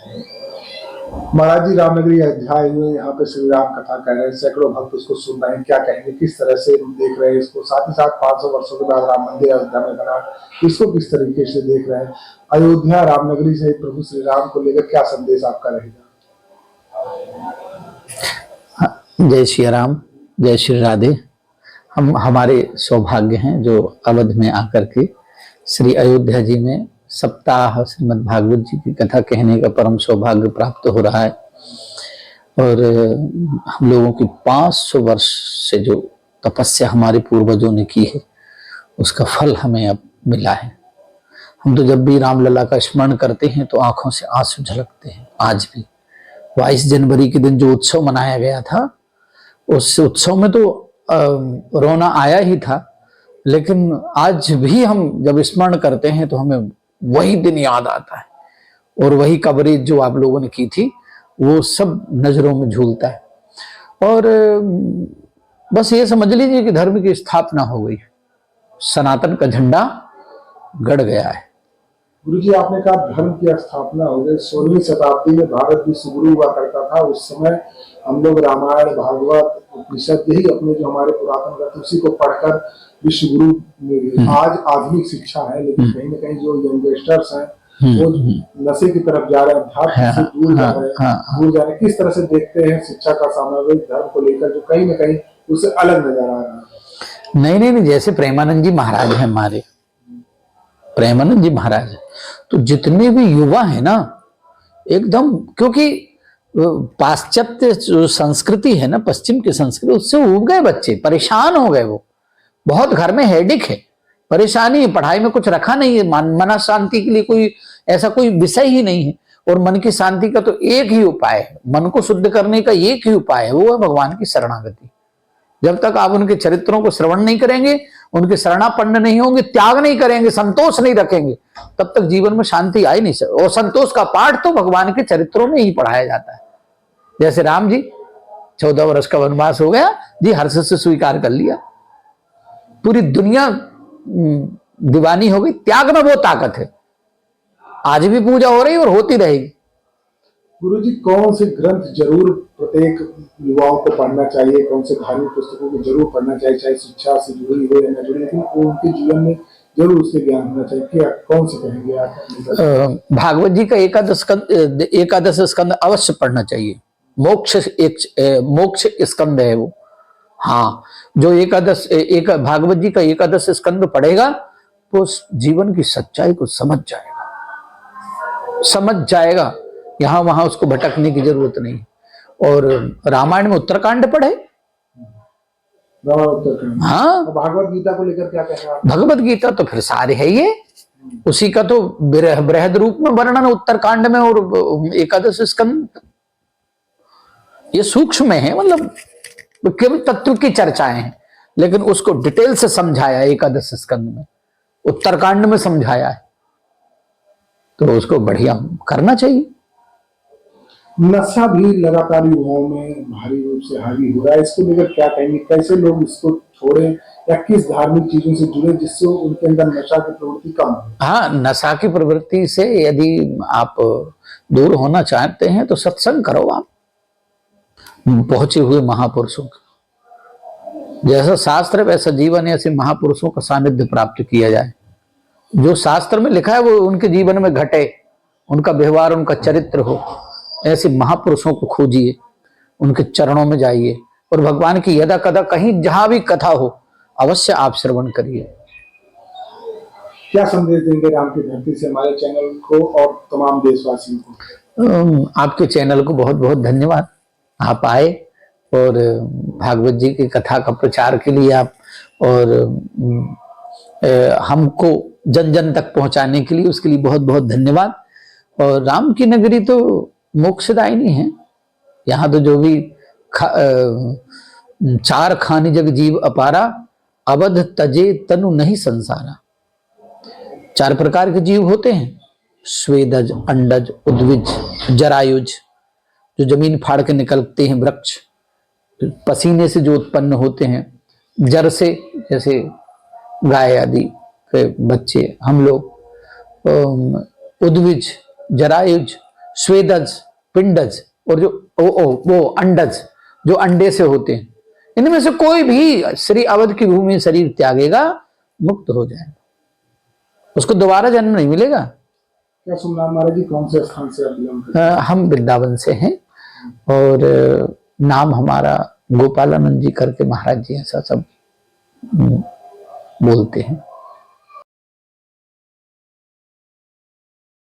महाराज जी, रामनगरी अध्याय में यहाँ पे श्री राम कथा कह रहे हैं, सैकड़ों भक्त उसको सुन रहे हैं, क्या कहेंगे, किस तरह से देख रहे हैं इसको? साथ ही साथ 500 वर्षों के बाद राम मंदिर अयोध्या में बना, इसको किस तरीके से देख रहे हैं? अयोध्या रामनगरी से प्रभु श्री राम को लेकर क्या संदेश आपका रहेगा? जय श्री राम, जय श्री राधे। हमारे सौभाग्य हैं जो अवध में आकर के श्री अयोध्या जी में सप्ताह श्रीमद् भागवत जी की कथा कहने का परम सौभाग्य प्राप्त हो रहा है। और हम लोगों की 500 वर्ष से जो तपस्या हमारे पूर्वजों ने की है उसका फल हमें अब मिला है। हम तो जब भी रामलला का स्मरण करते हैं तो आंखों से आंसू झलकते हैं। आज भी 22 जनवरी के दिन जो उत्सव मनाया गया था, उस उत्सव में तो रोना आया ही था, लेकिन आज भी हम जब स्मरण करते हैं तो हमें वही दिन याद आता है और वही कवरेज जो आप लोगों ने की थी वो सब नजरों में झूलता है। और बस ये समझ लीजिए कि धर्म की स्थापना हो गई, सनातन का झंडा गड़ गया है। गुरु जी, आपने कहा धर्म की स्थापना हो गई। 16वीं शताब्दी में भारत विश्वगुरु हुआ करता था। उस समय हम लोग रामायण, भागवत, उपनिषद, यही अपने जो हमारे पुरातन ग्रंथ उसी को पढ़कर विश्वगुरु। आज आधुनिक शिक्षा है, लेकिन कहीं ना कहीं जो यंगस्टर्स हैं वो नशे की तरफ जा रहे हैं, अध्यात्म से दूर जा रहे हैं। किस तरह से देखते हैं शिक्षा का सामाजिक धर्म को लेकर जो कहीं ना कहीं उससे अलग नजर आ रहा है? नहीं, जैसे प्रेमानंद जी महाराज हैं हमारे, प्रेमानंद जी महाराज, तो जितने भी युवा है ना एकदम, क्योंकि पाश्चात्य जो संस्कृति है ना, पश्चिम की संस्कृति, उससे उब गए बच्चे, परेशान हो गए। वो बहुत घर में हेडिक है, परेशानी है, पढ़ाई में कुछ रखा नहीं है, मन शांति के लिए कोई ऐसा कोई विषय ही नहीं है। और मन की शांति का तो एक ही उपाय है, मन को शुद्ध करने का एक ही उपाय है, वो है भगवान की शरणागति। जब तक आप उनके चरित्रों को श्रवण नहीं करेंगे, उनके शरणापन्न नहीं होंगे, त्याग नहीं करेंगे, संतोष नहीं रखेंगे, तब तक जीवन में शांति आ ही नहीं सकती। और संतोष का पाठ तो भगवान के चरित्रों में ही पढ़ाया जाता है। जैसे राम जी 14 वर्ष का वनवास हो गया जी, हर्ष से स्वीकार कर लिया, पूरी दुनिया दीवानी हो गई। त्याग में वो ताकत है, आज भी पूजा हो रही और होती रहेगी। गुरु जी, कौन से ग्रंथ जरूर प्रत्येक युवाओं को पढ़ना चाहिए, कौन से धार्मिक पुस्तकों को जरूर पढ़ना चाहिए, चाहे शिक्षा से जुड़ी हो या न जुड़ी, लेकिन उनके जीवन में जरूर उससे ज्ञान होना चाहिए? क्या कौन से कहेंगे आप? भागवत जी का एकादश स्कंद अवश्य पढ़ना चाहिए। मोक्ष स्कंद है वो। हाँ, जो भागवत जी का एकादश स्कंद पढ़ेगा तो जीवन की सच्चाई को समझ जाएगा। यहां वहां उसको भटकने की जरूरत नहीं। और रामायण में उत्तरकांड पढ़े। हाँ, भागवत गीता को लेकर क्या कहना है? भगवत गीता तो फिर सारे है ये, उसी का तो बृहद रूप में वर्णन उत्तरकांड में और एकादश स्कंद। ये सूक्ष्म है, मतलब केवल तत्व की चर्चाएं हैं, लेकिन उसको डिटेल से समझाया एकादश स्कंद में, उत्तरकांड में समझाया है, तो उसको बढ़िया करना चाहिए। नशा भी लगातार युवाओं में भारी रूप से हावी हो रहा है, इसको लेकर क्या कहेंगे? कैसे लोग इसको छोड़ें या किस धार्मिक चीजों से जुड़े जिससे उनके अंदर नशा की प्रवृत्ति कम हो? हाँ, नशा की प्रवृत्ति से यदि आप दूर होना चाहते हैं तो सत्संग करो। आप पहुंचे हुए महापुरुषों का जैसा शास्त्र वैसा जीवन, ऐसे महापुरुषों का सानिध्य प्राप्त किया जाए। जो शास्त्र में लिखा है वो उनके जीवन में घटे, उनका व्यवहार, उनका चरित्र हो, ऐसे महापुरुषों को खोजिए, उनके चरणों में जाइए और भगवान की यदा कदा कहीं जहां भी कथा हो अवश्य आप श्रवण करिए। क्या संदेश देंगे राम की धरती से हमारे चैनल को और तमाम देशवासियों को? आपके चैनल को बहुत बहुत धन्यवाद। आप आए और भागवत जी की कथा का प्रचार के लिए आप और हमको जन जन तक पहुंचाने के लिए, उसके लिए बहुत बहुत धन्यवाद। और राम की नगरी तो मोक्षदायिनी है। यहाँ तो जो भी चार खानी जग जीव अपारा, अवध तजे तनु नहीं संसारा। 4 प्रकार के जीव होते हैं, स्वेदज, अंडज, उद्विज, जरायुज, जो जमीन फाड़ के निकलते हैं वृक्ष, पसीने से जो उत्पन्न होते हैं, जर से जैसे गाय आदि के बच्चे हम लोग, उद्विज, जरायुज, स्वेदज, पिंडज और जो वो अंडज जो अंडे से होते हैं, इनमें से कोई भी श्री अवध की भूमि में शरीर त्यागेगा मुक्त हो जाएगा, उसको दोबारा जन्म नहीं मिलेगा। क्या सुनना महाराज जी, कौन से स्थान से आप बिलोंग करते हैं? हम वृंदावन से हैं और नाम हमारा गोपालानंद जी करके महाराज जी ऐसा सब बोलते हैं।